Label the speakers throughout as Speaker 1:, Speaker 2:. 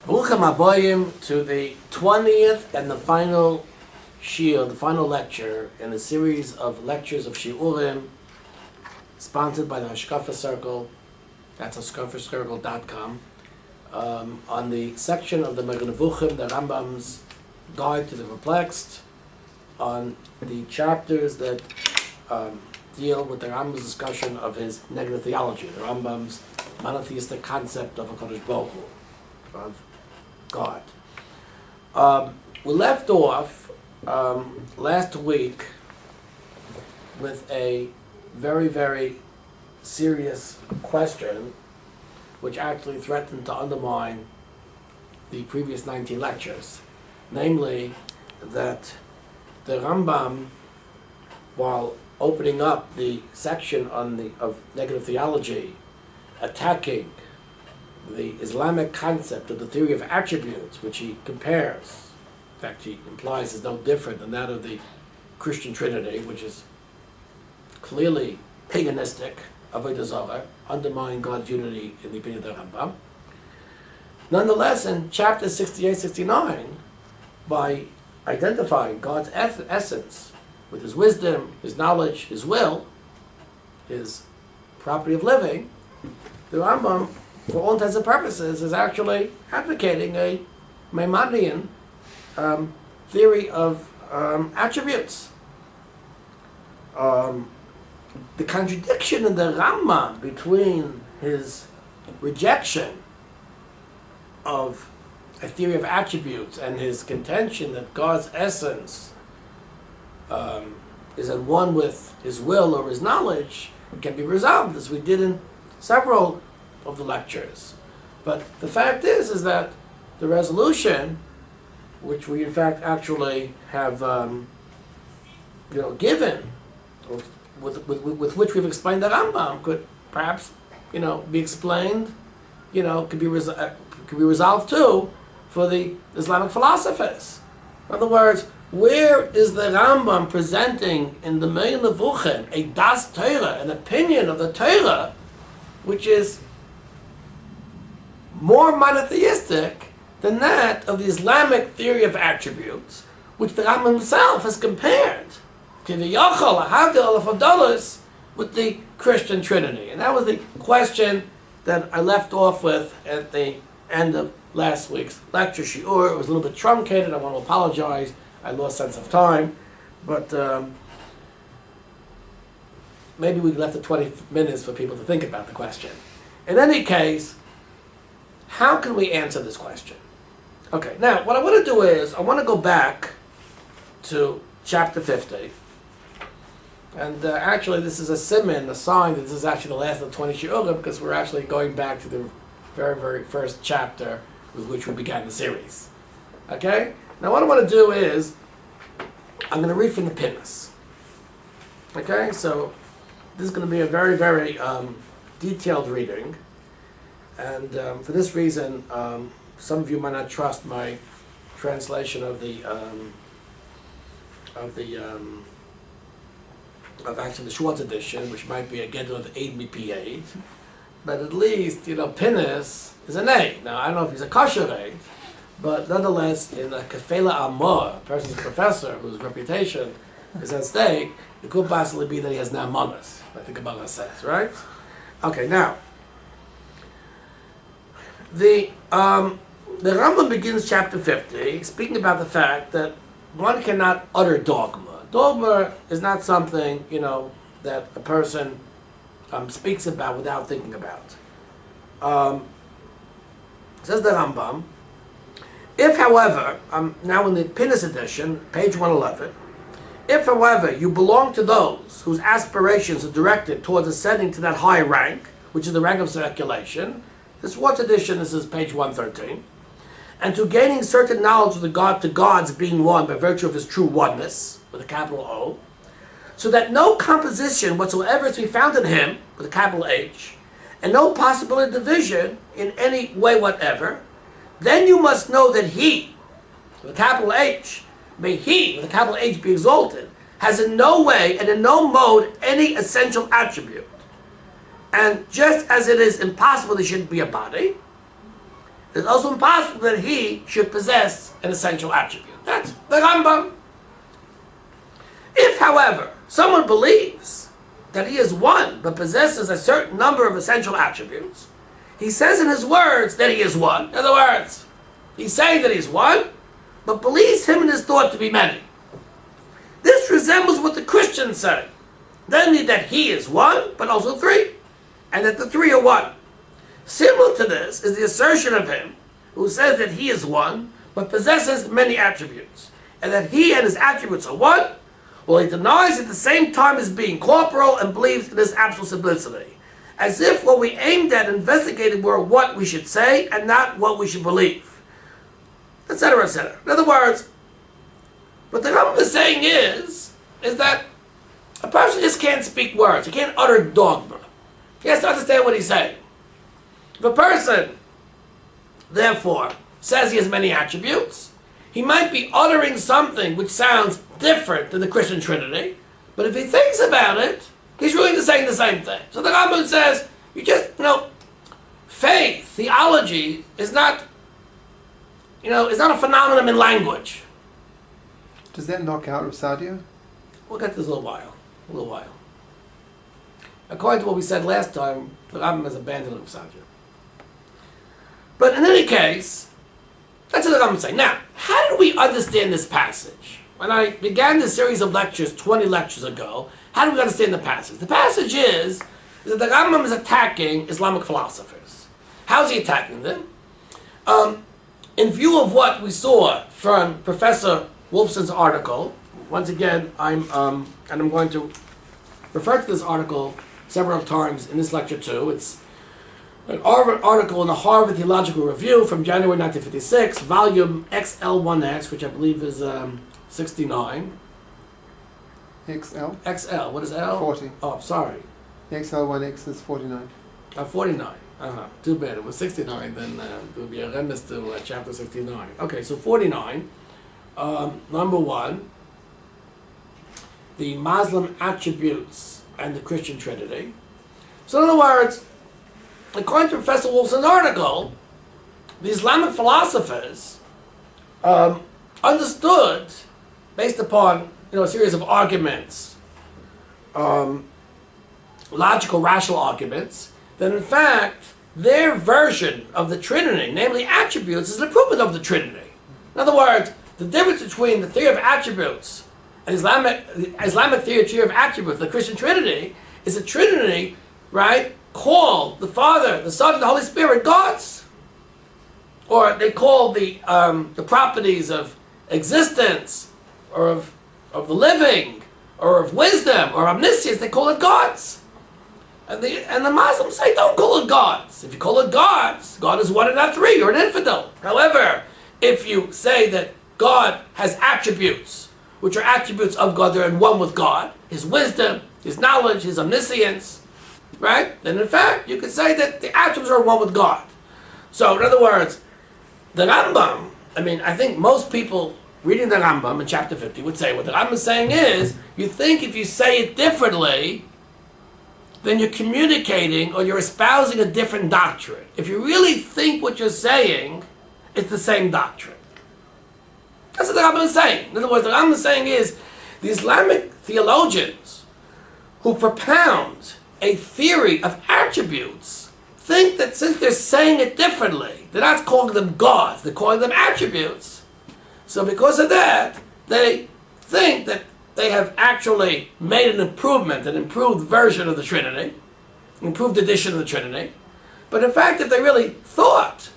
Speaker 1: Welcome aboyim to the 20th and the final shiur, the final lecture in a series of lectures of shiurim sponsored by the Hashkafa Circle, that's hashkafacircle.com, on the section of the Meganevuchim, the Rambam's Guide to the Perplexed, on the chapters that deal with the Rambam's discussion of his negative theology, the Rambam's monotheistic concept of a Kodesh Baruch Hu, of God. We left off last week with a very, very serious question which actually threatened to undermine the previous 19 lectures. Namely, that the Rambam, while opening up the section on of negative theology, attacking the Islamic concept of the theory of attributes, which he compares, in fact he implies is no different than that of the Christian Trinity, which is clearly paganistic, avodah zarah, undermining God's unity in the opinion of the Rambam. Nonetheless, in chapter 68-69, by identifying God's essence with his wisdom, his knowledge, his will, his property of living, the Rambam, for all intents and purposes, is actually advocating a Maimonidean theory of attributes. The contradiction in the Rambam between his rejection of a theory of attributes and his contention that God's essence is at one with his will or his knowledge can be resolved, as we did in several of the lectures. But the fact is that the resolution, which we in fact actually have given, or with which we've explained the Rambam, could perhaps be explained, could be resolved too for the Islamic philosophers. In other words, where is the Rambam presenting in the Meganevuchim a das Torah, an opinion of the Torah, which is more monotheistic than that of the Islamic theory of attributes, which the Rambam himself has compared with the Christian Trinity. And that was the question that I left off with at the end of last week's lecture shiur. It was a little bit truncated. I want to apologize. I lost sense of time. But maybe we left the 20 minutes for people to think about the question. In any case, how can we answer this question? Okay, now what I want to do is I want to go back to chapter 50. And actually this is a siman, a sign that this is actually the last of the 20 shiurim, because we're actually going back to the very, very first chapter with which we began the series. Okay? Now what I want to do is I'm going to read from the Pinnas. Okay? So this is going to be a very, very detailed reading. And for this reason, some of you might not trust my translation of actually the Schwartz edition, which might be a Gedel of 8 MPA, but at least Pinnas is an A. Now I don't know if he's a kosher A, but nonetheless, in a Kefela Amor, a person's professor whose reputation is at stake, it could possibly be that he has na'amanas, like the Kabbalah says, right? Okay, now. The Rambam begins chapter 50 speaking about the fact that one cannot utter dogma. Dogma is not something, that a person speaks about without thinking about. Says the Rambam, if, however, I'm now in the Pinnas edition, page 111, if, however, you belong to those whose aspirations are directed towards ascending to that high rank, which is the rank of circulation, this Schwartz edition, this is page 113, and to gaining certain knowledge of to God's being one by virtue of his true oneness, with a capital O, so that no composition whatsoever is to be found in him, with a capital H, and no possibility of division in any way whatever, then you must know that he, with a capital H, may he, with a capital H, be exalted, has in no way and in no mode any essential attribute. And just as it is impossible there should be a body, it's also impossible that he should possess an essential attribute. That's the Rambam. If, however, someone believes that he is one, but possesses a certain number of essential attributes, he says in his words that he is one. In other words, he's saying that he's one, but believes him and his thought to be many. This resembles what the Christians say, namely that he is one, but also three, and that the three are one. Similar to this is the assertion of him who says that he is one, but possesses many attributes, and that he and his attributes are one, while he denies at the same time as being corporal and believes in his absolute simplicity, as if what we aimed at investigating were what we should say and not what we should believe, etc., etc. In other words, what the Rambam is saying is that a person just can't speak words. He can't utter dogma. He has to understand what he's saying. If a person, therefore, says he has many attributes, he might be uttering something which sounds different than the Christian Trinity, but if he thinks about it, he's really saying the same thing. So the Rambam says, faith, theology, is not a phenomenon in language.
Speaker 2: Does that knock out Rasadia?
Speaker 1: We'll get to this in a little while. According to what we said last time, the Rambam has abandoned Rasadia. But in any case, that's what the Rambam is saying. Now, how do we understand this passage? When I began this series of lectures 20 lectures ago, how do we understand the passage? The passage is that the Rambam is attacking Islamic philosophers. How is he attacking them? In view of what we saw from Professor Wolfson's article, once again, I'm going to refer to this article several times in this lecture too. It's an article in the Harvard Theological Review from January 1956, volume XL1X, which I believe is 69.
Speaker 2: XL?
Speaker 1: XL, what is L?
Speaker 2: 40.
Speaker 1: Oh, sorry.
Speaker 2: XL1X is 49.
Speaker 1: 49. Too bad. It was 69, then there would be a remiss to chapter 69. Okay, so 49. Number 1, the Muslim attributes and the Christian Trinity. So in other words, according to Professor Wolfson's article, the Islamic philosophers understood, based upon a series of arguments, logical, rational arguments, that in fact their version of the Trinity, namely attributes, is an improvement of the Trinity. In other words, the difference between the theory of attributes and Islamic theory of attributes, the Christian Trinity, is a Trinity, right, call the Father, the Son, and the Holy Spirit gods. Or they call the properties of existence, or of the living, or of wisdom, or omniscience, they call it gods. And the Muslims say, don't call it gods. If you call it gods, God is one and not three, you're an infidel. However, if you say that God has attributes, which are attributes of God, they're in one with God, His wisdom, His knowledge, His omniscience, right? Then in fact, you could say that the attributes are one with God. So in other words, the Rambam, I think most people reading the Rambam in chapter 50 would say what the Rambam is saying is, you think if you say it differently, then you're communicating or you're espousing a different doctrine. If you really think what you're saying, it's the same doctrine. That's what the Rambam is saying. In other words, the Rambam is saying is, the Islamic theologians who propound a theory of attributes think that since they're saying it differently, they're not calling them gods, they're calling them attributes. So because of that, they think that they have actually made an improvement, an improved version of the Trinity, an improved edition of the Trinity. But in fact, if they really thought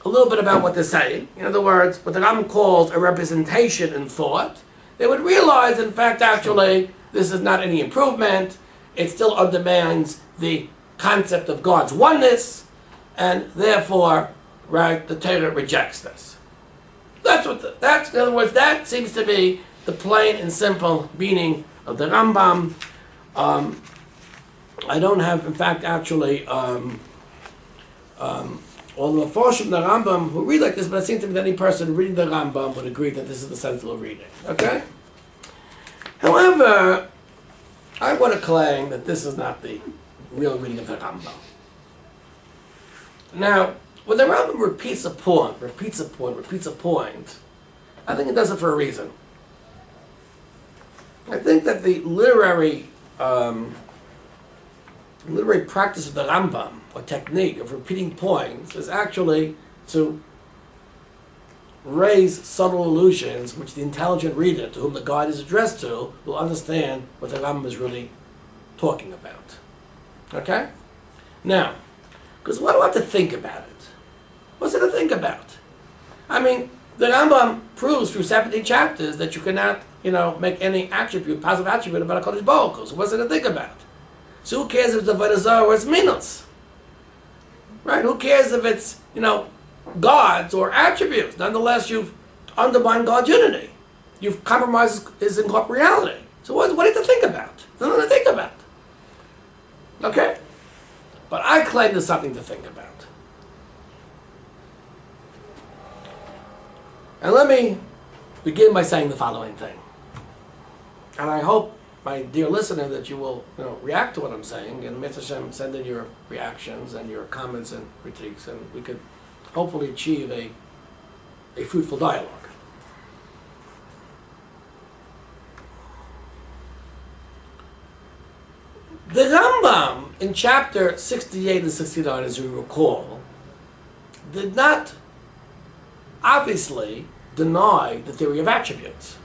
Speaker 1: a little bit about what they're saying, in other words, what the Rambam calls a representation in thought, they would realize, in fact, actually, this is not any improvement. It still undermines the concept of God's oneness, and therefore, right, the Torah rejects this. In other words, that seems to be the plain and simple meaning of the Rambam. I don't have, in fact, actually, all the Mepharshim the Rambam who read like this, but it seems to me that any person reading the Rambam would agree that this is the sensible reading. Okay? However, I want to claim that this is not the real reading of the Rambam. Now, when the Rambam repeats a point, I think it does it for a reason. I think that the literary practice of the Rambam, or technique of repeating points, is actually to raise subtle illusions which the intelligent reader, to whom the guide is addressed to, will understand what the Rambam is really talking about. Okay? Now, because what do I have to think about it? What's there to think about? I mean, the Rambam proves through 17 chapters that you cannot, make any positive attribute about a Kodesh Baruch Hu. So what's there to think about? So who cares if it's a Avodah Zarah or it's Minos? Right? Who cares if it's, gods or attributes? Nonetheless, you've undermined God's unity. You've compromised His incorporeality. So what do you have to think about? There's nothing to think about. Okay? But I claim there's something to think about. And let me begin by saying the following thing. And I hope, my dear listener, that you will react to what I'm saying, and Mitzvah Hashem, send in your reactions and your comments and critiques, and we could hopefully achieve a fruitful dialogue. The Rambam in chapter 68 and 69, as we recall, did not obviously deny the theory of attributes.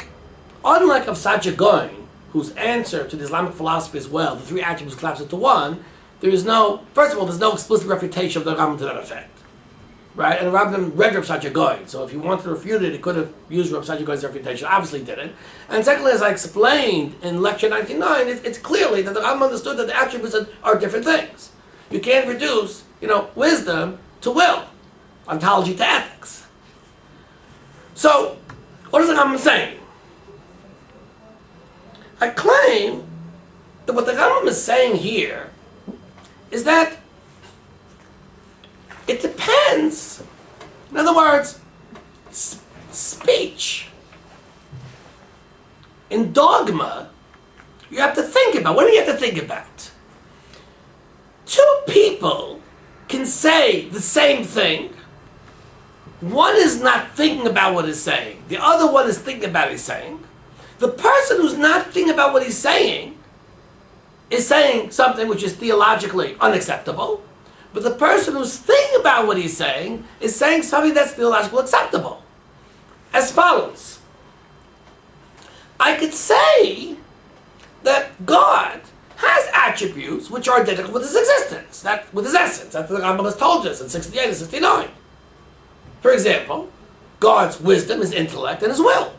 Speaker 1: Unlike of Sacha Goin, whose answer to the Islamic philosophy as well, the three attributes collapse into one, there's no explicit refutation of the Rambam to that effect. Right? And the Rambam read Rav Sacha Goin, so if he wanted to refute it, he could have used Rav Sacha Goin's refutation. Obviously didn't. And secondly, as I explained in lecture 99, it's clearly that the Rambam understood that the attributes are different things. You can't reduce, wisdom to will, ontology to ethics. So, what is the Rambam saying? I claim that what the Rambam is saying here is that it depends. In other words, speech in dogma, you have to think about. What do you have to think about? Two people can say the same thing. One is not thinking about what he's saying. The other one is thinking about what he's saying. The person who's not thinking about what he's saying is saying something which is theologically unacceptable. But the person who's thinking about what he's saying is saying something that's theologically acceptable. As follows. I could say that God has attributes which are identical with his existence, with his essence. That's what the Rambam has told us in 68 and 69. For example, God's wisdom, his intellect, and his will.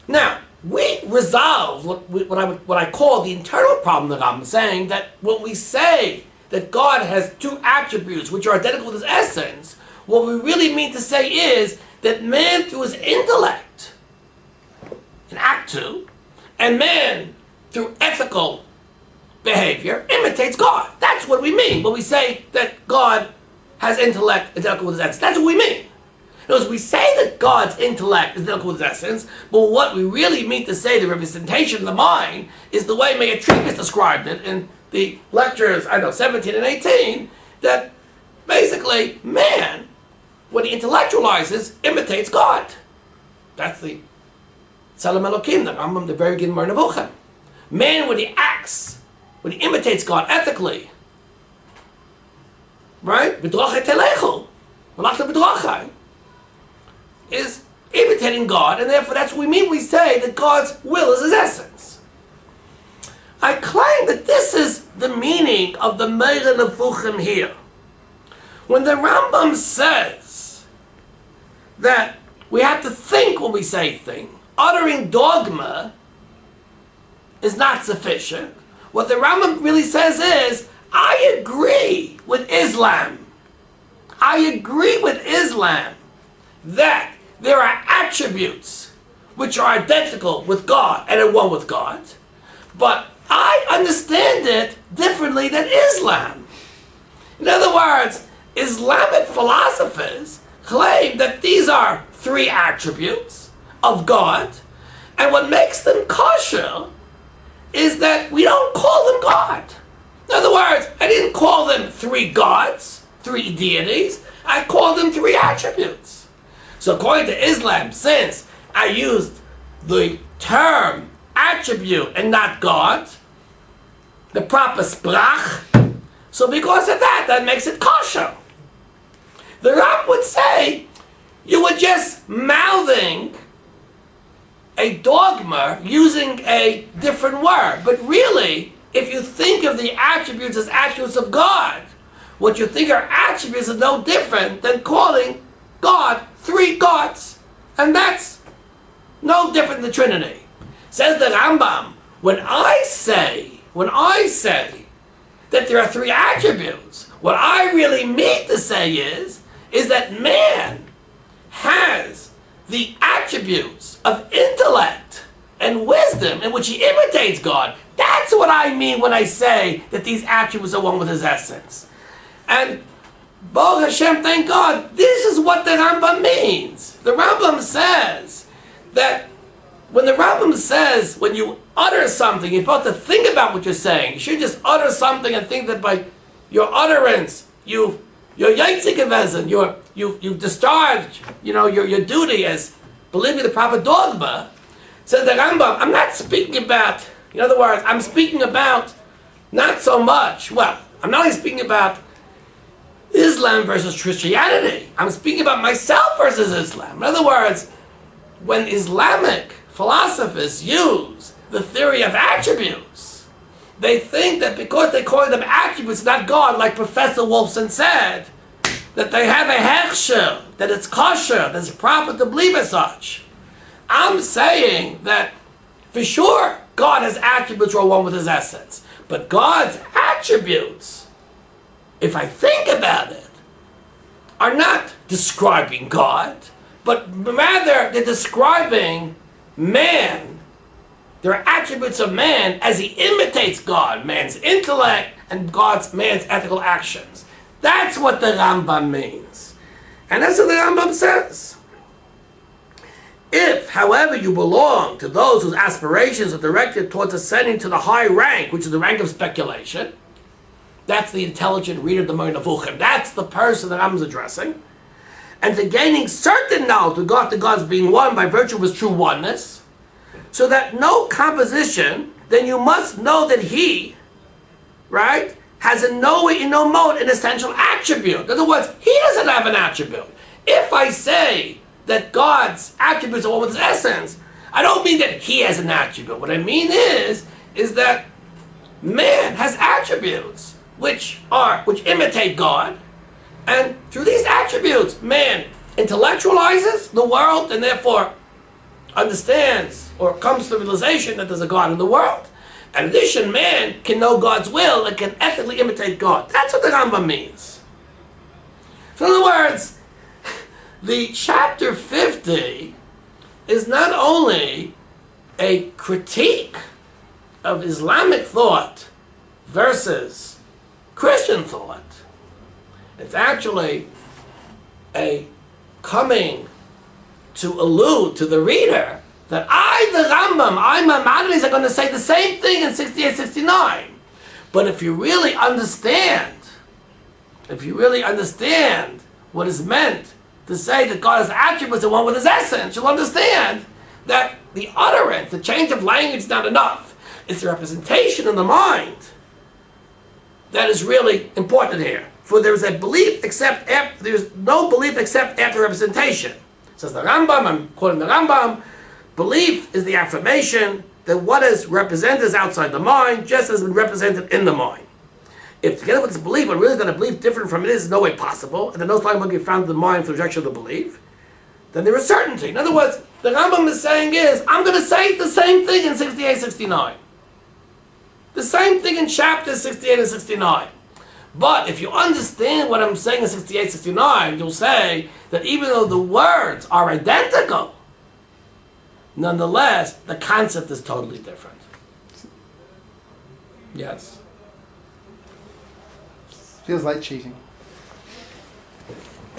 Speaker 1: Now, we resolve what I call the internal problem that I'm saying, that when we say that God has two attributes which are identical with his essence, what we really mean to say is that man through his intellect, in Act 2, and man through ethical behavior imitates God. That's what we mean when we say that God has intellect identical with his essence. That's what we mean. In other words, we say that God's intellect is identical with his essence, but what we really mean to say, the representation of the mind, is the way Meir Triebitz described it in the lectures, 17 and 18, that basically man, when he intellectualizes, imitates God. That's the Tzelem Elokim, the Rambam, the very beginning of Nevuchim. Man, when he acts, when he imitates God ethically, right? B'drachai telechu, v'lachta b'drachai, is imitating God, and therefore that's what we mean when we say that God's will is his essence. I claim that this is the meaning of the Meir Nevuchim here. When the Rambam says that we have to think when we say things, uttering dogma is not sufficient. What the Rambam really says is, I agree with Islam. I agree with Islam that there are attributes which are identical with God and are one with God, but I understand it differently than Islam. In other words, Islamic philosophers claim that these are three attributes of God, and what makes them kosher is that we don't call them God. In other words, I didn't call them three gods, three deities. I called them three attributes. So according to Islam, since I used the term attribute and not God, the proper sprach, so because of that, that makes it kosher. The Ram would say, you were just mouthing a dogma using a different word. But really, if you think of the attributes as attributes of God, what you think are attributes is no different than calling God three gods. And that's no different than the Trinity. Says the Rambam, when I say that there are three attributes, what I really mean to say is that man has the attributes of intellect and wisdom in which he imitates God. That's what I mean when I say that these attributes are one with his essence. And Baruch Hashem, thank God, this is what the Rambam means. The Rambam says that when when you utter something, you're supposed to think about what you're saying. You should just utter something and think that by your utterance, you've discharged, your duty as believing the proper dogma. Says the Rambam, I'm not speaking about, in other words, I'm speaking about not so much, I'm not only speaking about Islam versus Christianity, I'm speaking about myself versus Islam. In other words, when Islamic philosophers use the theory of attributes, they think that because they call them attributes, not God, like Professor Wolfson said, that they have a hechsher, that it's kosher, that it's proper to believe as such. I'm saying that, for sure, God has attributes or one with his essence. But God's attributes, if I think about it, are not describing God, but rather they're describing man. They're attributes of man as he imitates God, man's intellect and man's ethical actions. That's what the Rambam means. And that's what the Rambam says. If, however, you belong to those whose aspirations are directed towards ascending to the high rank, which is the rank of speculation, that's the intelligent reader of the Moreh Nevuchim. That's the person that Rambam is addressing. And to gaining certain knowledge with God to God's being one by virtue of his true oneness, so that no composition, then you must know that he, right, has in no way, in no mode, an essential attribute. In other words, he doesn't have an attribute. If I say that God's attributes are one with his essence, I don't mean that he has an attribute. What I mean is that man has attributes which imitate God, and through these attributes, man intellectualizes the world and therefore understands or comes to the realization that there's a God in the world. In addition, man can know God's will and can ethically imitate God. That's what the Rambam means. So in other words, the chapter 50 is not only a critique of Islamic thought versus Christian thought, it's actually a coming to allude to the reader that the Rambam, Maimonides are going to say the same thing in 68, 69. But if you really understand what is meant to say that God has attributes and one with his essence, you'll understand that the utterance, the change of language is not enough. It's the representation in the mind that is really important here. For there is a belief except after, there is no belief except after representation. Says the Rambam, I'm quoting the Rambam, belief is the affirmation that what is represented is outside the mind, just as been represented in the mind. If together with this belief, one really is going to believe different from it is no way possible, and then no time will be found in the mind for rejection of the belief, then there is certainty. In other words, the Rambam is saying is, I'm going to say the same thing in 68, 69. The same thing in chapters 68 and 69. But if you understand what I'm saying in 68, 69, you'll say that even though the words are identical, nonetheless, the concept is totally different. Yes?
Speaker 2: Feels like cheating.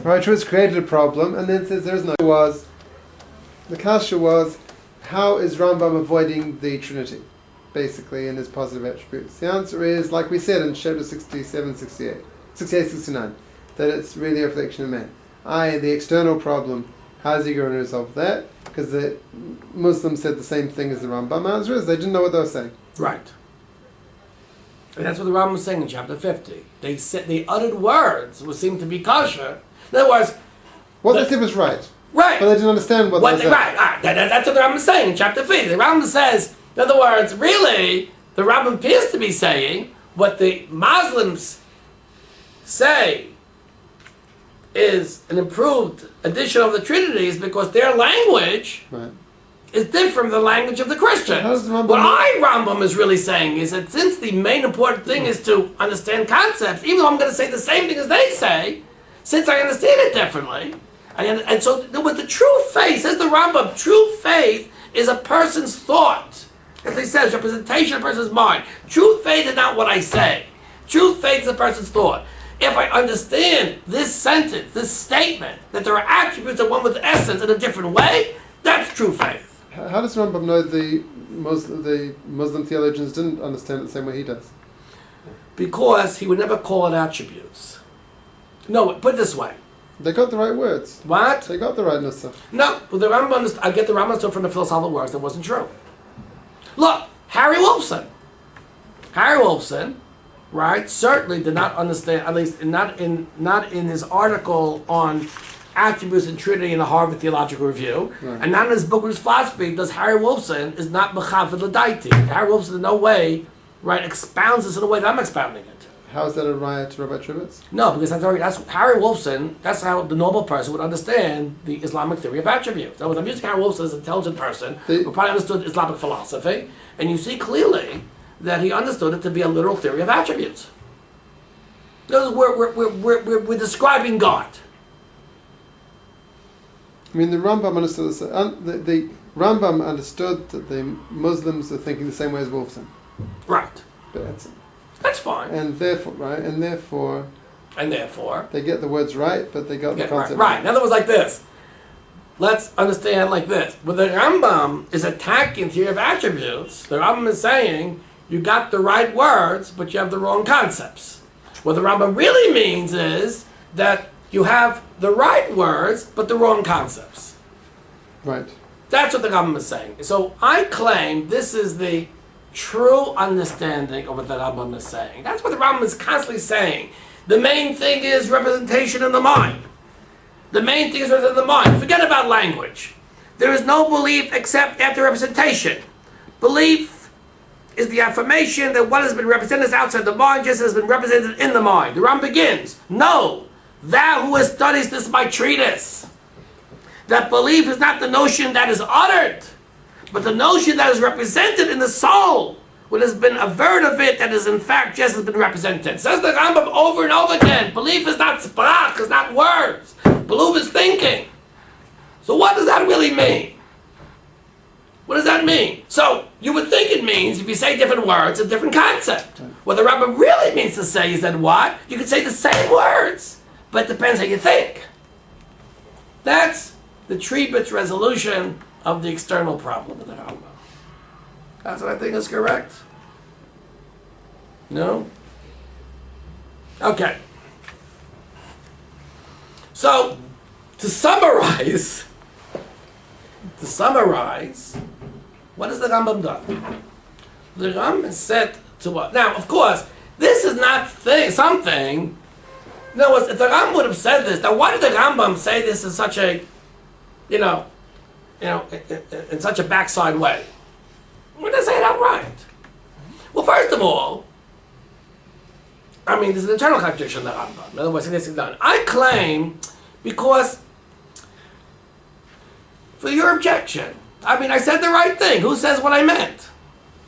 Speaker 2: Rabbi Triebitz created a problem and then says there's no the kasha was, how is Rambam avoiding the Trinity? basically, in his positive attributes? The answer is, like we said in chapter 67, 68, 69, that it's really a reflection of man. The external problem, how's he going to resolve that? Because the Muslims said the same thing as the Rambam. Answer is, they didn't know what they were saying.
Speaker 1: Right. And that's what the Rambam was saying in chapter 50. They uttered words which seemed to be kosher. In other words,
Speaker 2: what they said was right.
Speaker 1: Right.
Speaker 2: But they didn't understand what they said.
Speaker 1: Right. That's what the Rambam is saying in chapter 50. The Rambam says, in other words, really, the Rambam appears to be saying what the Muslims say is an improved edition of the Trinity is because their language is different from the language of the Christians. What Rambam is really saying is that since the main important thing is to understand concepts, even though I'm going to say the same thing as they say, since I understand it differently, and so with the true faith, says the Rambam, true faith is a person's thought. As he says, representation of a person's mind. True faith is not what I say. True faith is a person's thought. If I understand this sentence, this statement, that there are attributes of one with essence in a different way, that's true faith.
Speaker 2: How does Rambam know the Muslim theologians didn't understand it the same way he does?
Speaker 1: Because he would never call it attributes. No, put it this way.
Speaker 2: They got the right words.
Speaker 1: What?
Speaker 2: They got the right nussach.
Speaker 1: No, well, the Rambam, I get the Rambam understood from the philosophical works that wasn't true. Look, Harry Wolfson, right, certainly did not understand, at least not in his article on attributes and Trinity in the Harvard Theological Review, and not in his book on his philosophy, does Harry Wolfson is not mechaved l'daiti. Harry Wolfson in no way, right, expounds this in a way that I'm expounding it.
Speaker 2: How is that a riot to Rabbi Triebitz?
Speaker 1: No, because that's Harry Wolfson, that's how the normal person would understand the Islamic theory of attributes. So I'm using Harry Wolfson as an intelligent person who probably understood Islamic philosophy, and you see clearly that he understood it to be a literal theory of attributes. We're describing God.
Speaker 2: I mean, the Rambam understood this. The Rambam understood that the Muslims are thinking the same way as Wolfson.
Speaker 1: Right.
Speaker 2: But
Speaker 1: that's fine.
Speaker 2: And therefore, they get the words right, but they got the concept
Speaker 1: right. In other words, like this. Let's understand like this. When the Rambam is attacking theory of attributes, the Rambam is saying you got the right words, but you have the wrong concepts. What the Rambam really means is that you have the right words, but the wrong concepts.
Speaker 2: Right.
Speaker 1: That's what the Rambam is saying. So I claim this is the true understanding of what the Rambam is saying. That's what the Rambam is constantly saying. The main thing is representation in the mind. The main thing is representation in the mind. Forget about language. There is no belief except after representation. Belief is the affirmation that what has been represented outside the mind just has been represented in the mind. The Rambam begins, "No, thou who studies this my treatise, that belief is not the notion that is uttered, but the notion that is represented in the soul, what has been averred of it, that is in fact just has been represented." Says the Rambam over and over again, belief is not sprach, is not words. Belief is thinking. So what does that really mean? What does that mean? So you would think it means, if you say different words, a different concept. What the Rambam really means to say is that what? You can say the same words, but it depends how you think. That's the Triebitz resolution of the external problem of the Rambam. That's what I think is correct. No? Okay. So, to summarize, what has the Rambam done? The Rambam said to what? Now, of course, this is not something. In other words, if the Rambam would have said this, now why did the Rambam say this in such a, in such a backside way? Why did they say it outright? Well, first of all, I mean, there's an internal contradiction in the Rambam. In other words, this is done. I claim, because for your objection, I mean, I said the right thing. Who says what I meant?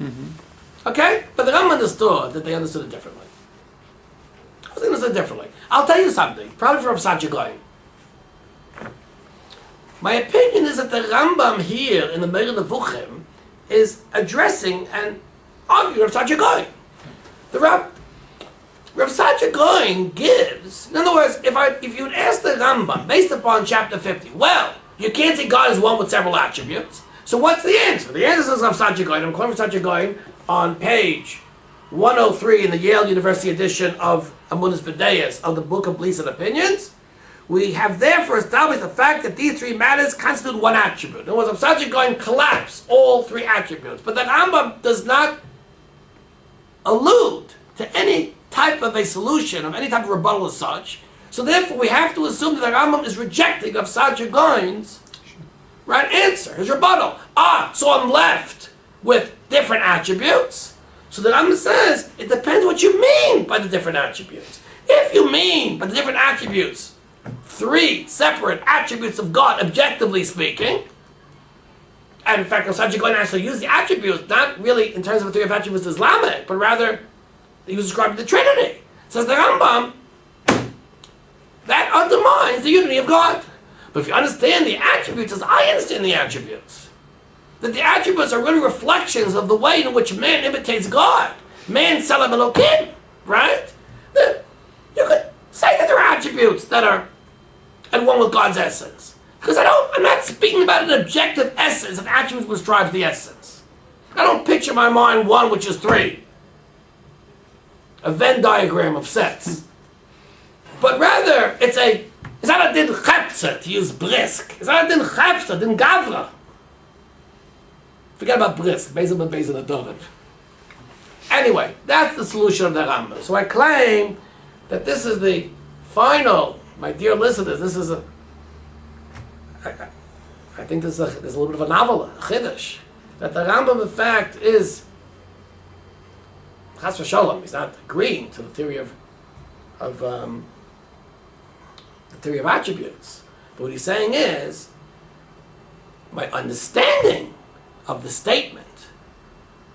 Speaker 1: Mm-hmm. Okay? But the Rambam understood that they understood it differently. They understood it differently. I'll tell you something, probably from Satya Goin. My opinion is that the Rambam here in the Meir Nevuchim is addressing and arguing Rav Satya Goin. The Rav Satya Goin gives, in other words, if you would ask the Rambam, based upon chapter 50, well, you can't say God is one with several attributes, so what's the answer? The answer is Rav Satya Goin. I'm quoting Rav Satya Goin on page 103 in the Yale University edition of Amunas B'Deis of the Book of Beliefs and Opinions, we have therefore established the fact that these three matters constitute one attribute. In other words, Absatchi going collapse all three attributes. But the Rambam does not allude to any type of a solution, of any type of rebuttal as such. So therefore we have to assume that the Rambam is rejecting Absatchi Goin's right answer, his rebuttal. So I'm left with different attributes. So the Rambam says, it depends what you mean by the different attributes. If you mean by the different attributes three separate attributes of God, objectively speaking, and in fact, Absatchi Goin actually used the attributes, not really in terms of the theory of attributes Islamic, but rather he was describing the Trinity. Says the Rambam, that undermines the unity of God. But if you understand the attributes as I understand the attributes, that the attributes are really reflections of the way in which man imitates God. Man Selam Elokim, right? Then you could say that there are attributes that are at one with God's essence. Because I'm not speaking about an objective essence, an attribute which drives the essence. I don't picture in my mind one which is three. A Venn diagram of sets. But rather, it's not a din chepsa, to use brisk. It's not a din chepsa, din gavra. Forget about brisk, Bezer ben Bezer David. Anyway, that's the solution of the Rambam. So I claim that this is the final, my dear listeners, this is I think there's a little bit of a novel, a chiddush, that the Rambam in fact is chas v'sholom, he's not agreeing to the theory of attributes. But what he's saying is, my understanding of the statement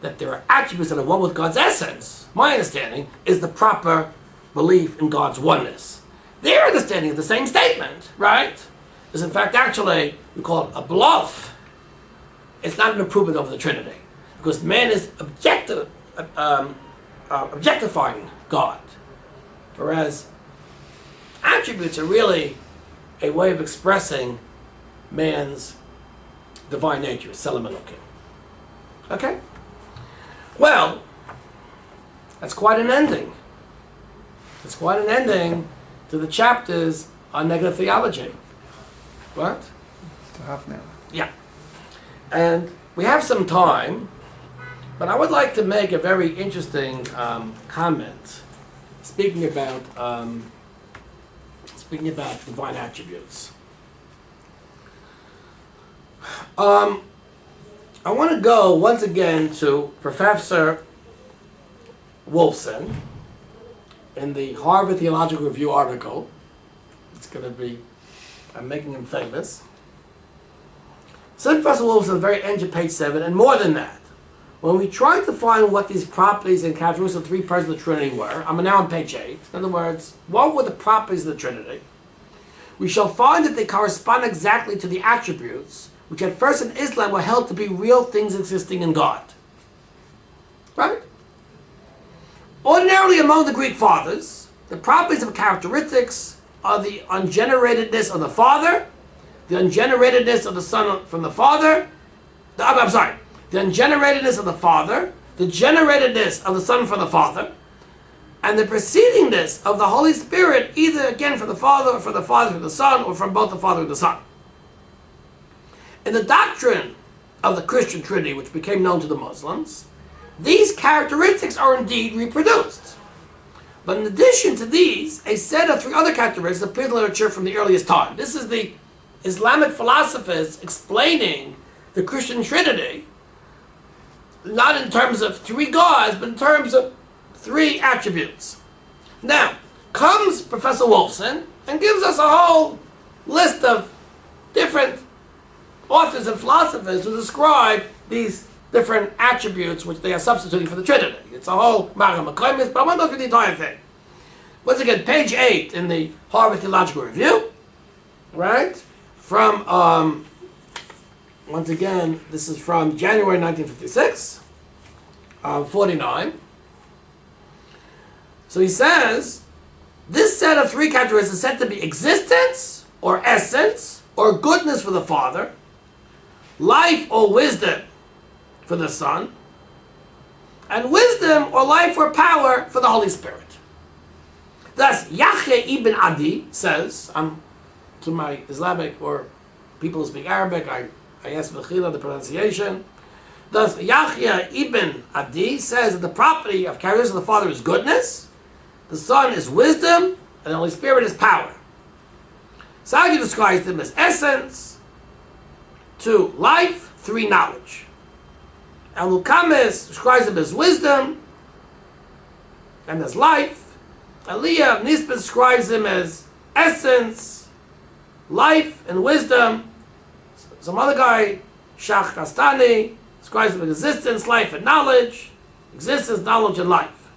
Speaker 1: that there are attributes that are one with God's essence, my understanding is the proper belief in God's oneness. Their understanding of the same statement, right, is in fact actually, we call it a bluff. It's not an improvement over the Trinity. Because man is objectifying God. Whereas attributes are really a way of expressing man's divine nature, Selam Elokim. Okay? Well, that's quite an ending. It's quite an ending to the chapters on negative theology. What?
Speaker 2: Still half an hour.
Speaker 1: Yeah. And we have some time, but I would like to make a very interesting comment, speaking about divine attributes. I want to go once again to Professor Wolfson in the Harvard Theological Review article. It's going to be, I'm making him famous. Said Professor Wolfson at the very end of page 7, and more than that, when we tried to find what these properties and characteristics of three persons of the Trinity were, I'm now on page 8, in other words, what were the properties of the Trinity? We shall find that they correspond exactly to the attributes which at first in Islam were held to be real things existing in God. Right? Ordinarily among the Greek fathers, the properties of characteristics are the ungeneratedness of the Father, the ungeneratedness of the Son from the Father, the ungeneratedness of the Father, the generatedness of the Son from the Father, and the proceedingness of the Holy Spirit, either again from the Father, or from the Father to the Son, or from both the Father and the Son. In the doctrine of the Christian Trinity, which became known to the Muslims, these characteristics are indeed reproduced. But in addition to these, a set of three other characteristics appear in literature from the earliest time. This is the Islamic philosophers explaining the Christian Trinity, not in terms of three gods, but in terms of three attributes. Now, comes Professor Wolfson and gives us a whole list of different authors and philosophers who describe these different attributes which they are substituting for the Trinity. It's a whole Mara Makaimis, but I want to go through the entire thing. Once again, page 8 in the Harvard Theological Review, right? From, once again, this is from January 1956, 49. So he says, this set of three characteristics is said to be existence, or essence, or goodness for the Father, life or wisdom for the Son, and wisdom or life or power for the Holy Spirit. Thus, Yahya ibn Adi says, to my Islamic or people who speak Arabic, I ask Bechila the pronunciation. Thus, Yahya ibn Adi says that the property of characteristics of the Father is goodness, the Son is wisdom, and the Holy Spirit is power. Sagi describes them as essence, 2, life, 3, knowledge. And Lukamis describes them as wisdom and as life. Aliyah Nisbet describes them as essence, life, and wisdom. Some other guy, Shach Kastani, describes them as existence, life, and knowledge. Existence, knowledge, and life.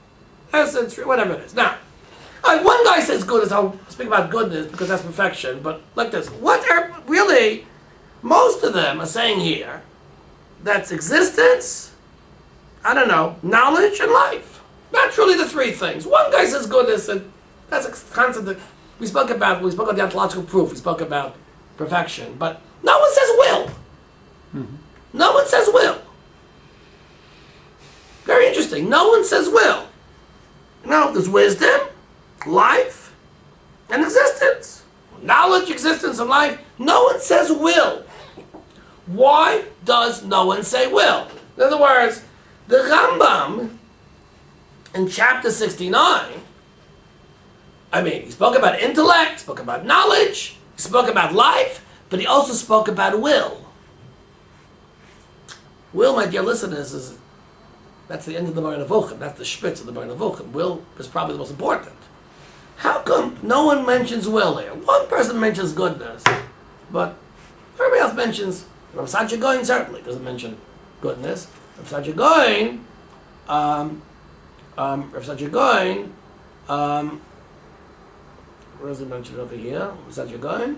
Speaker 1: Essence, whatever it is. Now, one guy says goodness. I'll speak about goodness because that's perfection. But like this, what are really most of them are saying here? That's existence, I don't know, knowledge, and life. That's really the three things. One guy says goodness, and that's a concept that we spoke about the ontological proof. We spoke about perfection. But no one says will. Mm-hmm. No one says will. Very interesting. No one says will. No, there's wisdom, life, and existence. Knowledge, existence, and life. No one says will. Why does no one say will? In other words, the Rambam in chapter 69, he spoke about intellect, spoke about knowledge, he spoke about life, but he also spoke about will. Will, my dear listeners, that's the end of the Moreh Nevuchim. That's the spitz of the Moreh Nevuchim. Will is probably the most important. How come no one mentions will here? One person mentions goodness, but everybody else mentions. Rav Sacha Goin certainly doesn't mention goodness. Rav Sacha Goin, where is it mentioned over here? Rav Sacha Goin.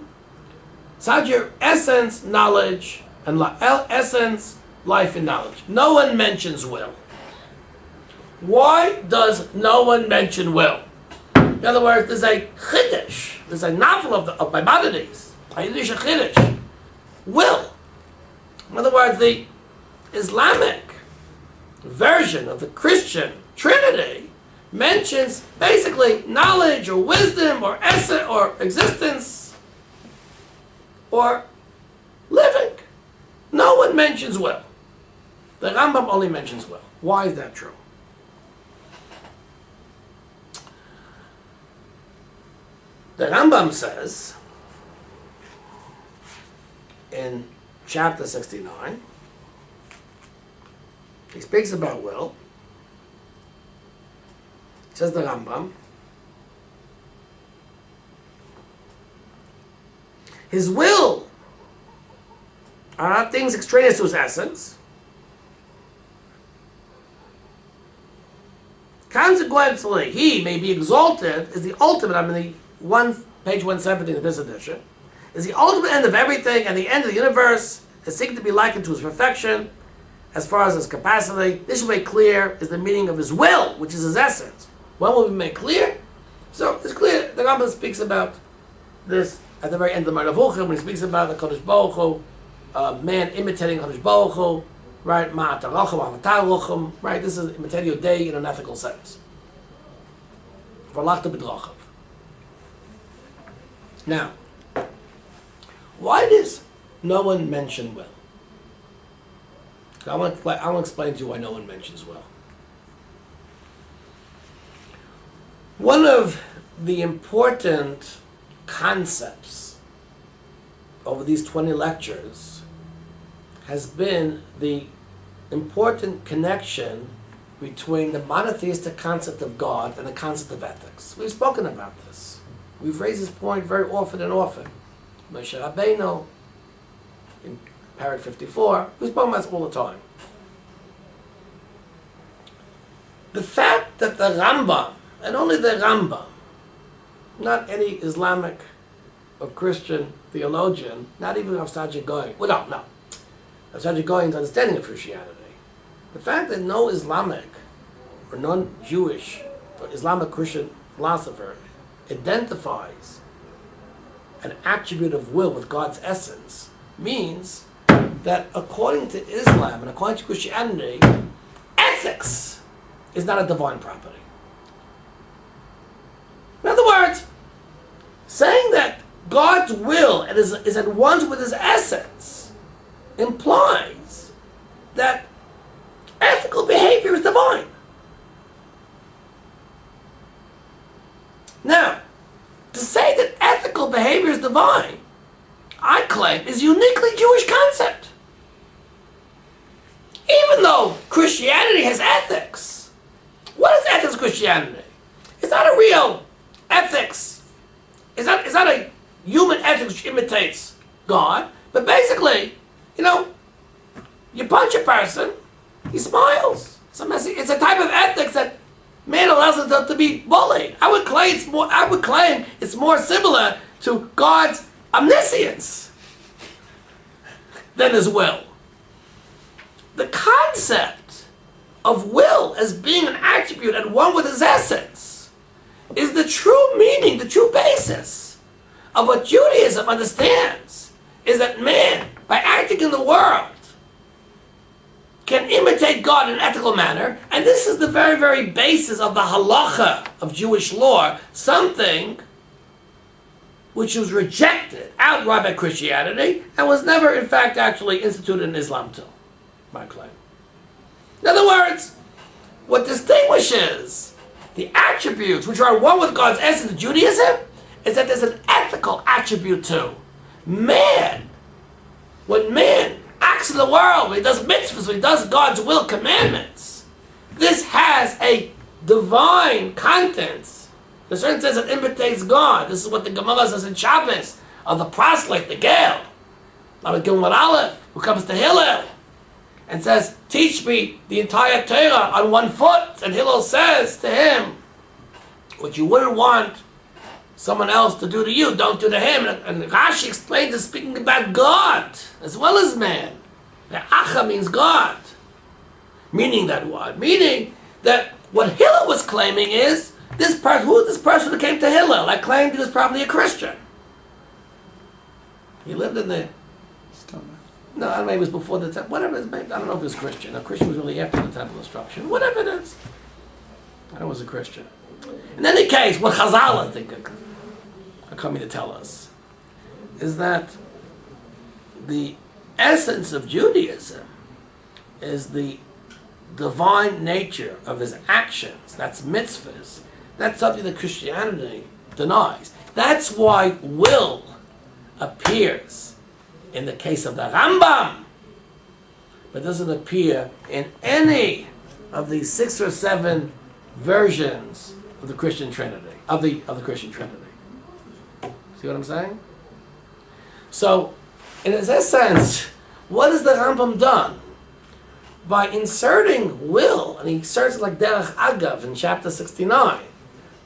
Speaker 1: Sacha, essence, knowledge, and essence, life, and knowledge. No one mentions will. Why does no one mention will? In other words, there's a chiddush, there's a novel of Maimonides, a Yiddish chiddush, will. In other words, the Islamic version of the Christian Trinity mentions basically knowledge or wisdom or essence or existence or living. No one mentions will. The Rambam only mentions will. Why is that true? The Rambam says in chapter 69, he speaks about will. Says the Rambam, his will are not things extraneous to his essence. Consequently, he may be exalted is the ultimate, page 170 in this edition, is the ultimate end of everything and the end of the universe is seeking to be likened to his perfection as far as his capacity. This should make clear is the meaning of his will, which is his essence. When will we make clear? So it's clear. The Rambam speaks about this at the very end of the Moreh Nevuchim when he speaks about the Kodesh Baruch Hu, man imitating Kodesh Baruch Hu, right? Ma'atarochim, right? This is imitating your day in an ethical sense. V'lachta b'drachav. Now, why does no one mention will? I want to explain to you why no one mentions will. One of the important concepts over these 20 lectures has been the important connection between the monotheistic concept of God and the concept of ethics. We've spoken about this. We've raised this point very often and often. Moshe Rabbeinu, in Parag 54, we've spoken about this all the time. The fact that the Rambam, and only the Rambam, not any Islamic or Christian theologian, not even Rav Sacha Goin, well, no. Rav Sacha Goin's understanding of Christianity. The fact that no Islamic or non-Jewish or Islamic Christian philosopher identifies an attribute of will with God's essence means that according to Islam and according to Christianity, ethics is not a divine property. In other words, saying that God's will is at one with his essence implies that ethical behavior is divine. Now, to say that ethical behavior is divine, I claim, is a uniquely Jewish concept. Even though Christianity has ethics, what is ethics in Christianity? It's not a real ethics. It's not a human ethics which imitates God, but basically, you punch a person, he smiles. It's a type of ethics that man allows himself to be bullied. I would claim it's more similar to God's omniscience than his will. The concept of will as being an attribute at one with his essence is the true meaning, the true basis of what Judaism understands, is that man, by acting in the world, can imitate God in an ethical manner, and this is the very, very basis of the halacha of Jewish law, something which was rejected outright by Christianity and was never, in fact, actually instituted in Islam too, my claim. In other words, what distinguishes the attributes which are one with God's essence in Judaism is that there's an ethical attribute too. Man, when man acts in the world, when he does mitzvahs, when he does God's will commandments, this has a divine content. The certain says it imitates God. This is what the Gemara says in Shabbos of the proselyte, the Gael, Rabbi Gilman Aleph, who comes to Hillel and says, teach me the entire Torah on one foot. And Hillel says to him, what you wouldn't want someone else to do to you, don't do to him. And Rashi explains it speaking about God as well as man. The Acha means God. Meaning that what? Meaning that what Hillel was claiming is, this person, who is this person who came to Hillel? I claimed he was probably a Christian. He lived in the... No, I don't know, it was before the temple. Whatever it is, maybe, I don't know if he was Christian. A Christian was really after the temple destruction. Whatever it is. I was a Christian. In any case, what Chazal, I think, are coming to tell us, is that the essence of Judaism is the divine nature of his actions. That's mitzvahs. That's something that Christianity denies. That's why will appears in the case of the Rambam, but doesn't appear in any of these 6 or 7 versions of the Christian Trinity, of the Christian Trinity. See what I'm saying? So, in this sense, what has the Rambam done? By inserting will, and he inserts it like Derech Agav in chapter 69,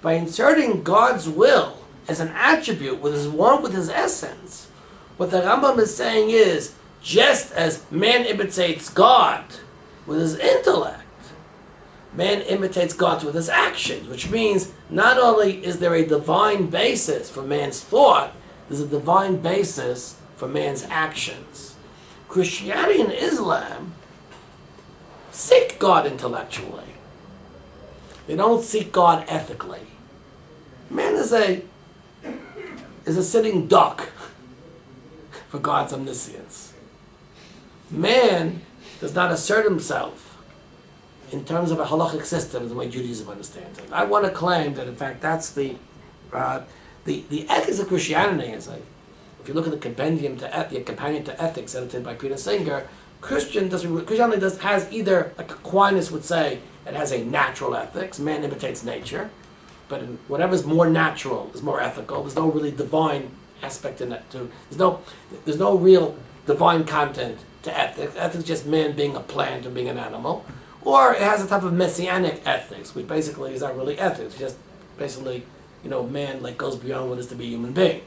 Speaker 1: by inserting God's will as an attribute with his one with his essence, what the Rambam is saying is, just as man imitates God with his intellect, man imitates God with his actions, which means not only is there a divine basis for man's thought, there's a divine basis for man's actions. Christianity and Islam seek God intellectually. They don't seek God ethically. Man is a sitting duck for God's omniscience. Man does not assert himself in terms of a halachic system the way Judaism understands it. I want to claim that in fact that's the ethics of Christianity is like, if you look at the compendium the companion to ethics edited by Peter Singer, Christianity has either, like Aquinas would say, it has a natural ethics, man imitates nature, but whatever's more natural is more ethical. There's no really divine aspect in that too. There's no real divine content to ethics. Ethics is just man being a plant or being an animal. Or it has a type of messianic ethics, which basically is not really ethics. It's just basically, man like goes beyond what it is to be a human being.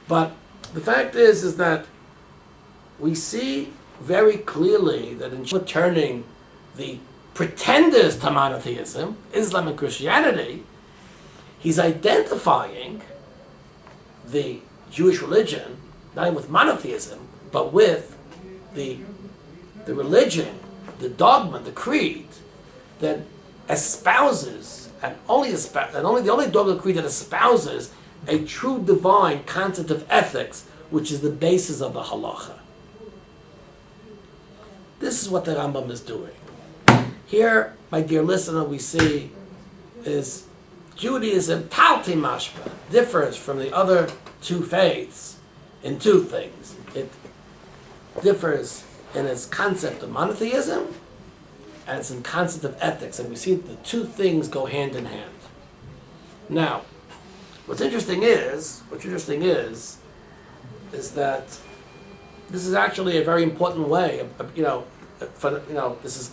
Speaker 1: But the fact is that we see very clearly that in turning the pretenders to monotheism, Islam and Christianity, he's identifying the Jewish religion not only with monotheism, but with the religion, the dogma, the creed that espouses, and the only dogma creed that espouses a true divine concept of ethics, which is the basis of the halacha. This is what the Rambam is doing. Here, my dear listener, we see is Judaism, talti mashpa, differs from the other two faiths in two things. It differs in its concept of monotheism and its concept of ethics, and we see the two things go hand in hand. Now, what's interesting is that this is actually a very important way this is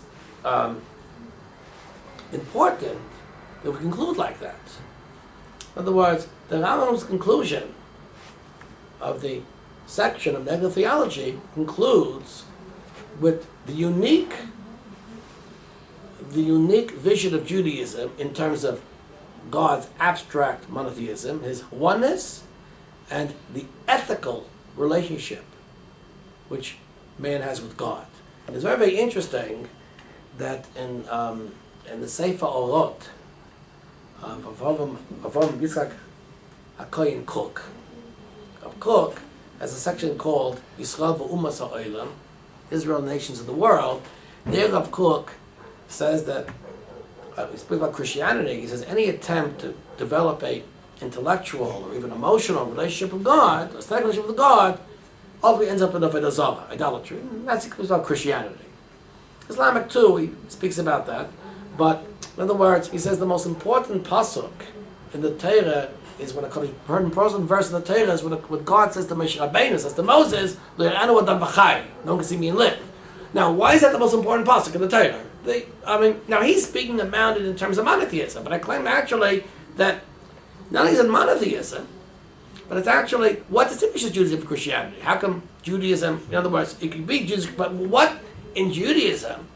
Speaker 1: important that we conclude like that. In other words, the Rambam's conclusion of the section of Negative Theology concludes with the unique vision of Judaism in terms of God's abstract monotheism, his oneness, and the ethical relationship which man has with God. It's very, very interesting that in the Sefer Orot of Avram Yitzchak HaKohen Kook, Kook has a section called Yisrael v'Umas HaOlam, Israel, nations of the world. There Rav Kook says that, he speaks about Christianity, he says any attempt to develop a intellectual or even emotional relationship with God, a static relationship with God, ultimately ends up in avodah zarah, idolatry. And that's about Christianity. Islamic too, he speaks about that. But in other words, he says the most important pasuk in the Torah is when a important verse in the Torah is when God says to Moshe Rabbeinu, says to Moses, no one can see me and live. Now, why is that the most important pasuk in the Torah? Now he's speaking about it in terms of monotheism, but I claim actually that not only is it monotheism, but it's actually what distinguishes Judaism from Christianity. How come Judaism, in other words, it could be Judaism, but what in Judaism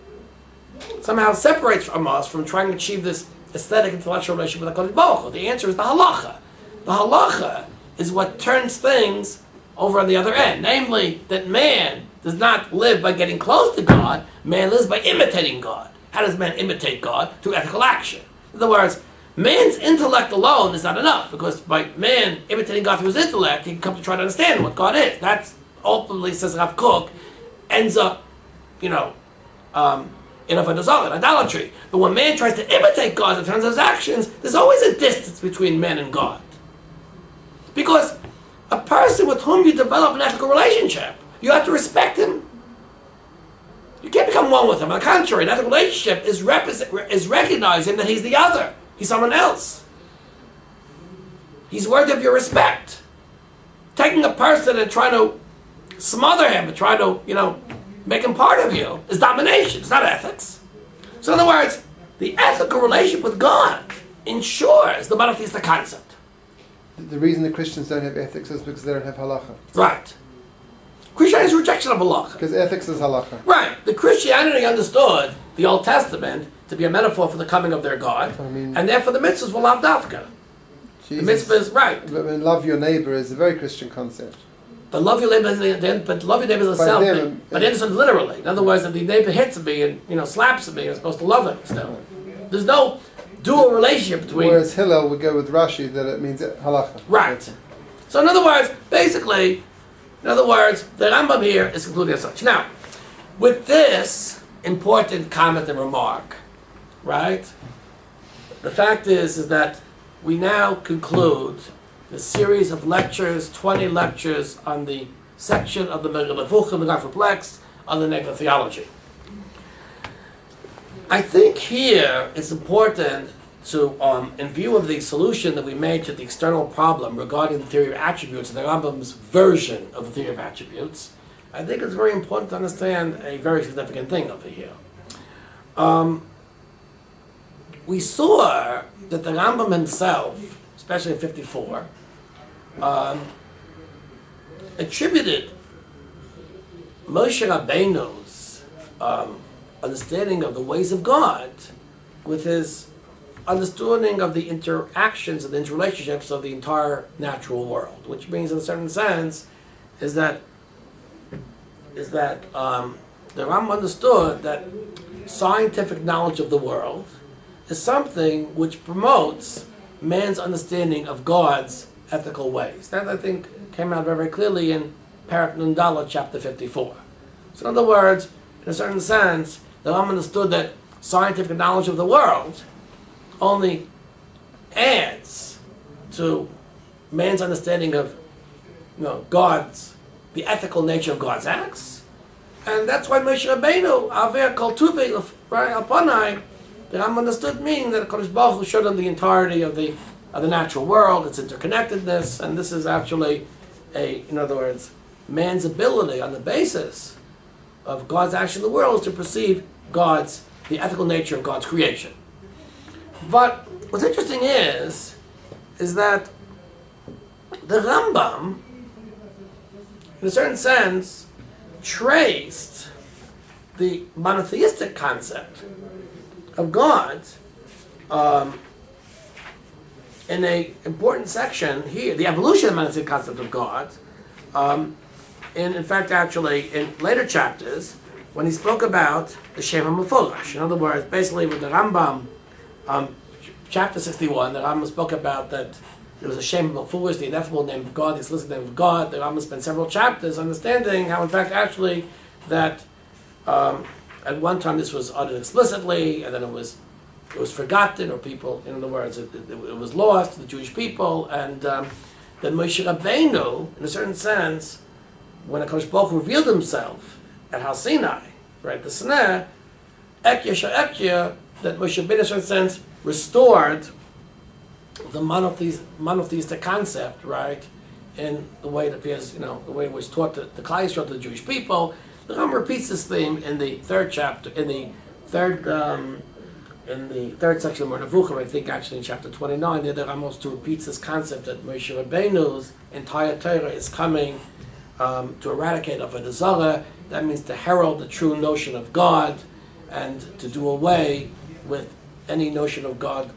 Speaker 1: somehow separates from us from trying to achieve this aesthetic intellectual relationship with HaKadosh Baruch Hu? The answer is the halacha. The halacha is what turns things over on the other end, namely that man does not live by getting close to God, man lives by imitating God. How does man imitate God? Through ethical action. In other words, man's intellect alone is not enough, because by man imitating God through his intellect, he can come to try to understand what God is. That's ultimately, says Rav Kook, ends up, in avodah zarah, idolatry. But when man tries to imitate God in terms of his actions, there's always a distance between man and God. Because a person with whom you develop an ethical relationship, you have to respect him. You can't become one with him. On the contrary, an ethical relationship is recognizing that he's the other. He's someone else. He's worthy of your respect. Taking a person and trying to smother him and try to, make him part of you is domination. It's not ethics. So in other words, the ethical relationship with God ensures the monotheistic concept.
Speaker 2: The reason the Christians don't have ethics is because they don't have halacha.
Speaker 1: Right. Christianity is a rejection of halacha.
Speaker 2: Because ethics is halacha.
Speaker 1: Right. The Christianity understood the Old Testament to be a metaphor for the coming of their God, and therefore the mitzvahs were lav dafka. The mitzvah is right.
Speaker 2: But love your neighbor is a very Christian concept.
Speaker 1: But love your neighbor is a self. But it isn't literally. In other words, if the neighbor hits me and slaps me, you're supposed to love him still. There's no dual relationship between.
Speaker 2: Whereas Hillel would go with Rashi that it means halacha.
Speaker 1: Right. So in other words, basically, the Rambam here is concluding as such. Now, with this important comment and remark, right? The fact is that we now conclude the series of lectures, 20 lectures on the section of the Megillah Nevuchim, the God Perplexed, on the Negative Theology. I think here it's important to, in view of the solution that we made to the external problem regarding the theory of attributes, and the Rambam's version of the theory of attributes, I think it's very important to understand a very significant thing over here. We saw that the Rambam himself, especially in 54, attributed Moshe Rabbeinu's understanding of the ways of God with his understanding of the interactions and the interrelationships of the entire natural world, which means, in a certain sense, is that the Rambam understood that scientific knowledge of the world is something which promotes man's understanding of God's ethical ways. That, I think, came out very, very clearly in Parak Nun Dalet, chapter 54. So in other words, in a certain sense, the Rambam understood that scientific knowledge of the world only adds to man's understanding of the ethical nature of God's acts. And that's why Moshe Rabbeinu, Aver Kol Tuvei, right, Aponai, the Rambam understood meaning that Kodesh Baruch Hu showed him the entirety of the natural world, its interconnectedness, and this is actually in other words, man's ability on the basis of God's action in the world is to perceive the ethical nature of God's creation. But what's interesting is that the Rambam, in a certain sense, traced the monotheistic concept of God in an important section here, the evolution of the monotheistic concept of God, in fact, actually, in later chapters, when he spoke about the Shem HaMefurash. In other words, basically with the Rambam, chapter 61, the Rambam spoke about that there was a Shem HaMefurash, the ineffable name of God, the explicit name of God. The Rambam spent several chapters understanding how, in fact, actually, that at one time this was uttered explicitly, and then it was forgotten, or people, in other words, it was lost to the Jewish people, and then Moshe Rabbeinu, in a certain sense, when HaKadosh Baruch Hu revealed himself at Har Sinai, right, the Sinai, Ekya, that Moshe Rabbeinu, in a certain sense, restored the monotheistic concept, right, in the way it appears, the way it was taught to the Klal Yisrael, to the Jewish people. The Rambam repeats this theme in the third chapter, in the third section of Moreh Nevuchim, I think actually in chapter 29, there the Rambam also repeats this concept that Moshe Rabbeinu's entire Torah is coming to eradicate Avodah Zarah. That means to herald the true notion of God and to do away with any notion of God,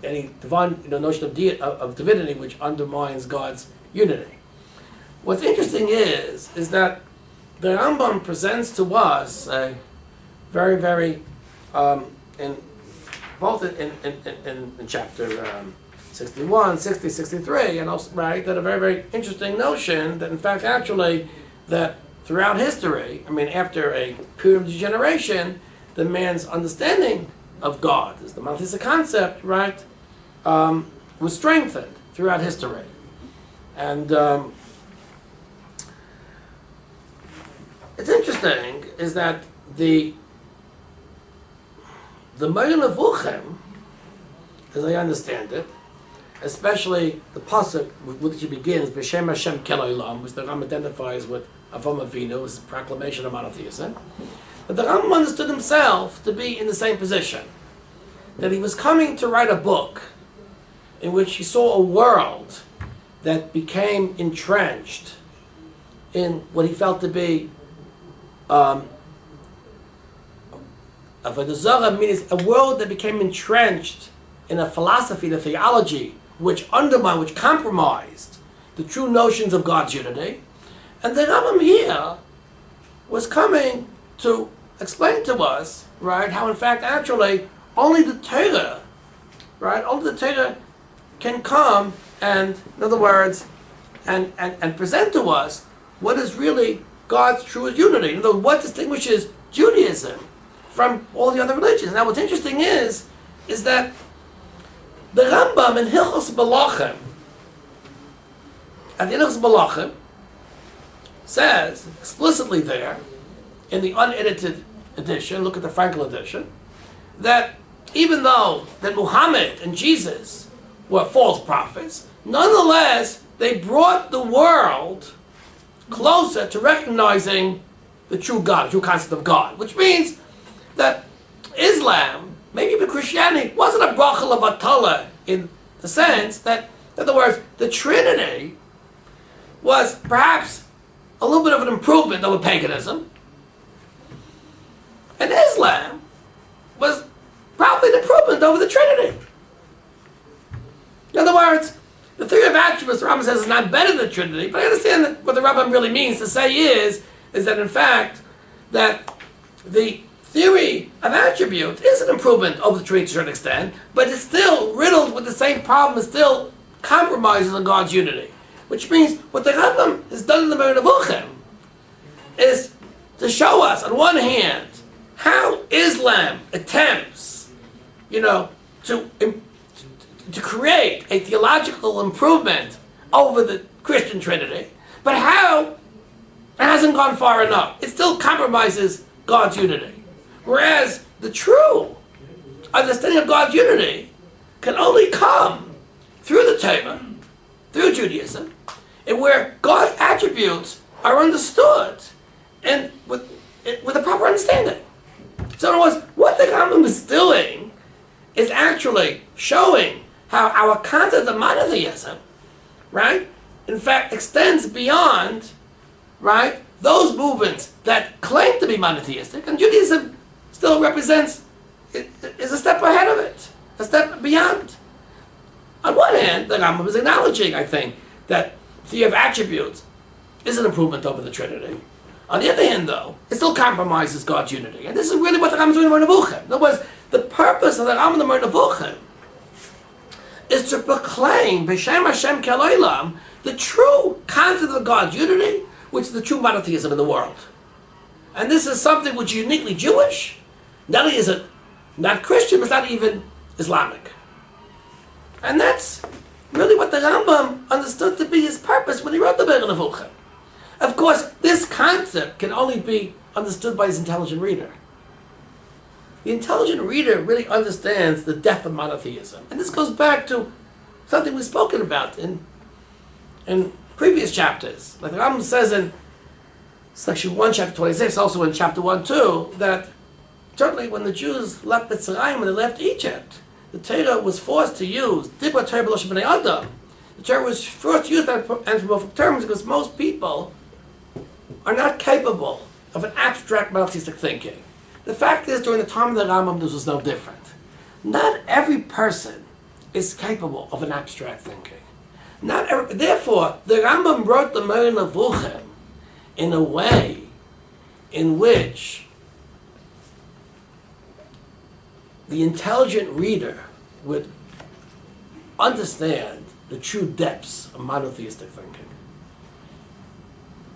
Speaker 1: any divine notion of divinity which undermines God's unity. What's interesting is that the Rambam presents to us a very, very in chapter 61, 60, 63, and also, right, that a very, very interesting notion that, in fact, actually, that throughout history, after a period of degeneration, the man's understanding of God, as the monotheistic concept, right, was strengthened throughout history. And it's interesting is that the Moreh Nevuchim, as I understand it, especially the pasuk with which it begins, B'Shem Hashem Kel Olam, which the Rambam identifies with Avram Avinu, his proclamation of monotheism, but the Rambam understood himself to be in the same position, that he was coming to write a book in which he saw a world that became entrenched in what he felt to be Avodah Zarah, means a world that became entrenched in a philosophy, the theology, which undermined, which compromised the true notions of God's unity. And the Rambam here was coming to explain to us, right, how in fact actually only the Torah, right, only the Torah can come and, in other words, and present to us what is really God's true unity. In other words, what distinguishes Judaism from all the other religions. Now what's interesting is that the Rambam in Hilchos Malachim, at the Hilchos Malachim, says explicitly there, in the unedited edition, look at the Frankel edition, that even though that Muhammad and Jesus were false prophets, nonetheless they brought the world closer to recognizing the true God, the true concept of God, which means that Islam, maybe even Christianity, wasn't a bracha levatala in the sense that, in other words, the Trinity was perhaps a little bit of an improvement over paganism, and Islam was probably an improvement over the Trinity. In other words, the theory of attributes, the Rambam says, is not better than the Trinity, but I understand that what the Rambam really means to say is that in fact, that the theory of attributes is an improvement over the Trinity to a certain extent, but it's still riddled with the same problem. It still compromises on God's unity. Which means what the Rambam has done in the Meir Triebitz is to show us, on one hand, how Islam attempts, to create a theological improvement over the Christian Trinity, but how it hasn't gone far enough. It still compromises God's unity. Whereas the true understanding of God's unity can only come through the Torah, through Judaism, and where God's attributes are understood and with a proper understanding. So in other words, what the Rambam is doing is actually showing how our concept of monotheism, right, in fact extends beyond, right, those movements that claim to be monotheistic, and Judaism still represents, is a step ahead of it, a step beyond. On one hand, the Rambam is acknowledging, I think, that theory of attributes is an improvement over the Trinity. On the other hand, though, it still compromises God's unity. And this is really what the Rambam is doing in the Meir Triebitz. In other words, the purpose of the Rambam and the Meir Triebitz is to proclaim, B'Shem Hashem Kel Olam, the true concept of God's unity, which is the true monotheism in the world. And this is something which is uniquely Jewish. Not only is it not Christian, but it's not even Islamic. And that's really what the Rambam understood to be his purpose when he wrote the Meir Triebitz. Of course, this concept can only be understood by his intelligent reader. The intelligent reader really understands the depth of monotheism. And this goes back to something we've spoken about in previous chapters. Like the Rambam says in section 1, chapter 26, also in chapter 1, 2, that certainly when the Jews left Mitzrayim, when they left Egypt, the Torah was forced to use Dibra Torah B'Lashon B'nei Adam. The Torah was forced to use that anthropomorphic terms because most people are not capable of an abstract monotheistic thinking. The fact is, during the time of the Rambam, this was no different. Not every person is capable of an abstract thinking. Therefore, the Rambam wrote the Meir Triebitz in a way in which the intelligent reader would understand the true depths of monotheistic thinking.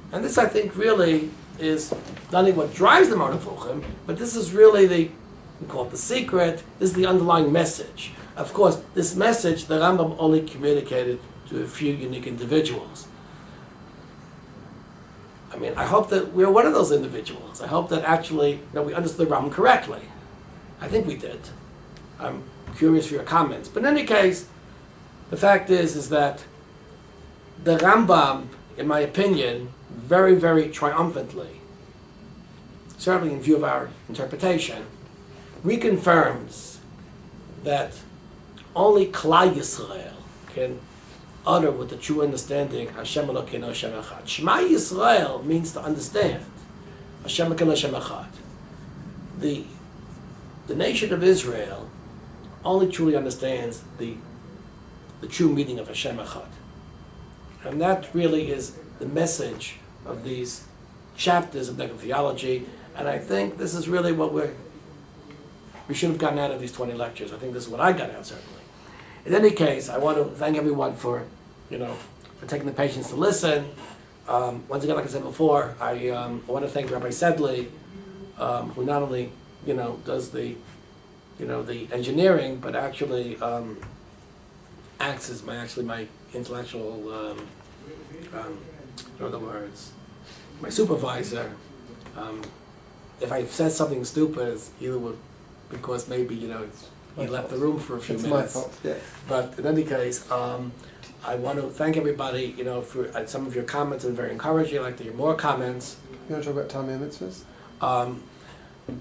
Speaker 1: And this, I think, really is not only what drives the Meir Triebitz, but this is really we call it the secret, this is the underlying message. Of course, this message, the Rambam only communicated to a few unique individuals. I mean, I hope that we're one of those individuals. I hope that actually we understood the Rambam correctly. I think we did. I'm curious for your comments. But in any case, the fact is that the Rambam, in my opinion, very, very triumphantly, certainly in view of our interpretation, reconfirms that only Klal Yisrael can utter with the true understanding Hashem Elokeinu Hashem Echad. Shema Yisrael means to understand Hashem Elokeinu Hashem Echad. The nation of Israel only truly understands the true meaning of Hashem Echad. And that really is the message of these chapters of Negative Theology. And I think this is really what we should have gotten out of these 20 lectures. I think this is what I got out, certainly. In any case, I want to thank everyone for taking the patience to listen. Once again, like I said before, I want to thank Rabbi Sedley, who not only does the engineering, but actually acts as my intellectual my supervisor. If I said something stupid, it's either because maybe he left the room for a few minutes.
Speaker 2: My fault. Yeah.
Speaker 1: But in any case, I want to thank everybody. For some of your comments have been very encouraging. I'd like to hear more comments.
Speaker 2: You want to talk about Tamei Mitzvahs?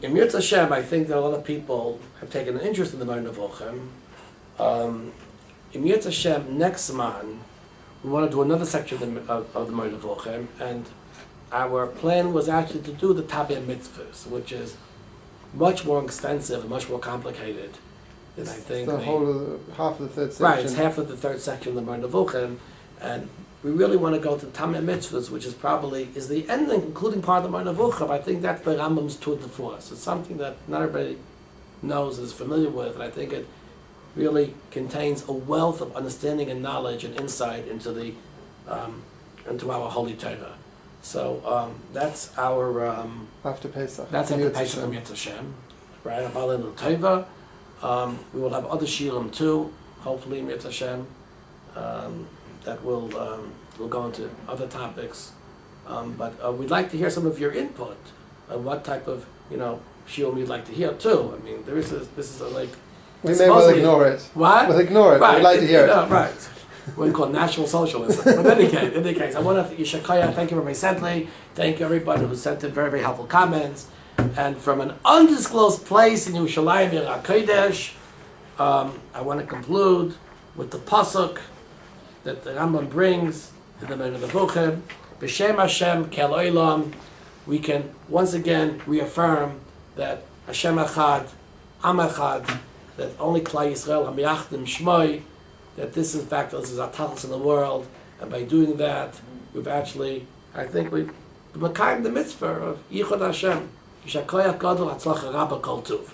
Speaker 1: In Mirz Hashem, I think that a lot of people have taken an interest in the Meir Triebitz. In Mirz Hashem, next month, we want to do another section of the Meir Triebitz, and our plan was actually to do the Tamei Mitzvahs, which is much more extensive and much more complicated than I think.
Speaker 2: The whole of half of the third section.
Speaker 1: Right, it's half of the third section of the Meir Triebitz, and we really want to go to Tamei Mitzvahs, which is probably is the ending, including part of the Moreh Nevuchah. I think that's the Rambam's tour de force. It's something that not everybody knows, is familiar with, and I think it really contains a wealth of understanding and knowledge and insight into the into our holy Torah. So that's our
Speaker 2: after Pesach.
Speaker 1: that's after Pesach from Yetz Hashem, right? Abalin Tova. We will have other shiurim too, hopefully Yetz Hashem. That will go into other topics, but we'd like to hear some of your input on what type of shiurim you'd like to hear too. I mean, this is like.
Speaker 2: We may well ignore it.
Speaker 1: What?
Speaker 2: We'll ignore it.
Speaker 1: Right.
Speaker 2: We'd like to hear it.
Speaker 1: Right. We call it National Socialism. But in any case, I want to thank you, Rabbi Sedley. Thank you, everybody who sent in very, very helpful comments. And from an undisclosed place in Yerushalayim, Ir HaKodesh, I want to conclude with the pasuk that the Rambam brings in the Moreh Nevuchah. B'Shem Hashem Kel Olam. We can once again reaffirm that Hashem Echad, Am Echad, that only Klal Yisrael Hamiyachdim Shmoi, that this in fact is our tachlis in the world, and by doing that, we've actually, I think we've become the mitzvah of Yichud Hashem. Yishakoyach Gadol Hatzlacha Rabba Kol Tuv.